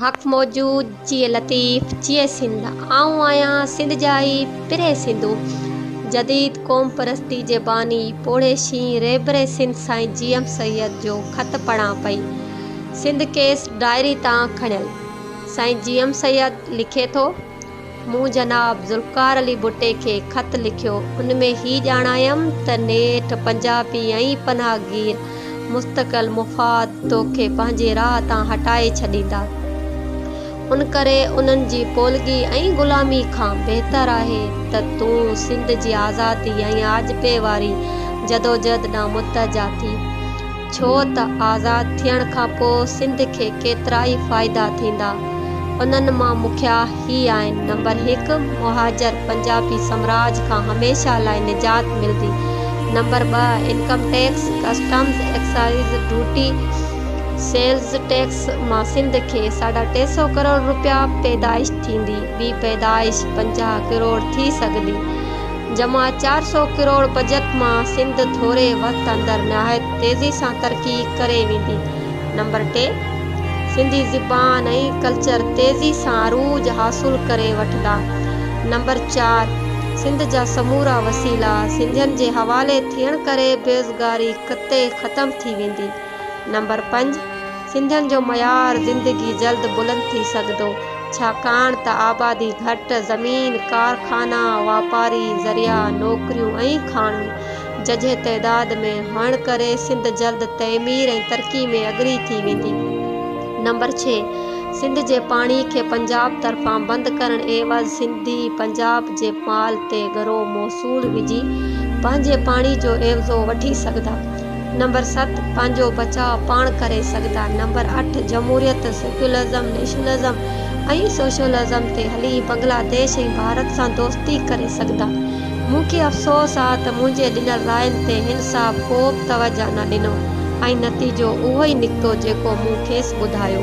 हक़ मौजूद जिए लतीफ़ जिए सिंध आऊं आहियां सिंध जा ई पिरे सिंधू जदीद क़ौम परस्ती जे बानी पोड़े शींहुं रहबरे सिंध साईं GM सैयद जो ख़त पढ़ां पई। सिंध केस डायरी तां खणियल साईं GM सैयद लिखे थो, मूं जनाब ज़ुल्फ़कार अली भुट्टे खे ख़त लिखियो। उन में ही ॼाणायमि त नेठ पंजाबी ऐं पनाहगीर मुस्तक़िल मुफ़ाद तोखे पंहिंजे राह तां हटाए छॾींदा। उन करे उन्हनि जी पोलगी ऐं ग़ुलामी खां बहितर आहे त तूं सिंध जी आज़ादी ऐं आजबे वारी जदोजहद ॾांहुं मुतवजा थी, छो त आज़ाद थियण खां पोइ सिंध खे केतिरा ई फ़ाइदा थींदा। उन्हनि मां मुखिया ही आहिनि। नंबर 1, मुहाजर पंजाबी साम्राज खां हमेशा लाइ निजात मिलंदी। Number 2, income tax, customs, excise duty, sales tax मां सिंध खे 350 करोड़ रुपया पैदाइश थींदी। ॿी पैदाइश 50 करोड़ थी सघंदी। जमा 400 करोड़ बजट मां सिंध थोरे वक़्त अंदरि निहायत तेज़ी सां तरक़ी करे वेंदी। नंबर 3, सिंधी ज़बान ऐं कल्चर तेज़ी सां अरूज हासिल करे वठंदा। नंबर 4, सिंध जा समूरा वसीला सिंधियुनि जे हवाले थियण करे बेरोज़गारी क़ते ख़तम थी वेंदी। नंबर 5, सिंधियुनि जो मयार ज़िंदगी जल्द बुलंद थी सघंदो, छाकाणि त आबादी घटि, ज़मीन, कारखाना, वापारी ज़रिया, नौकरियूं ऐं खाणूं जझे तइदाद में हुअण करे सिंध जल्द तइमीर ऐं तरक़ी में अॻिरी थी वेंदी। नंबर 6, सिंध जे पाणी खे पंजाब तरफ़ां बंदि करण एवज़ सिंधी पंजाब जे माल ते घरो मौसूल विझी पंहिंजे पाणी जो एवज़ो वठी सघंदा। नंबर 7, पंहिंजो बचाव पाण करे सघंदा। नंबर 8, जमहूरियत, सेक्युलरिज़म, नेशनलिज़म ऐं सोशलिज़म ते हली बांग्लादेश ऐं भारत सां दोस्ती करे सघंदा। मूंखे अफ़सोस आहे त मुंहिंजे ॾिनल रायनि ते हिन सां को बि तवजो न ॾिनो ऐं नतीजो उहो ई निकितो जेको मूं खेसि ॿुधायो।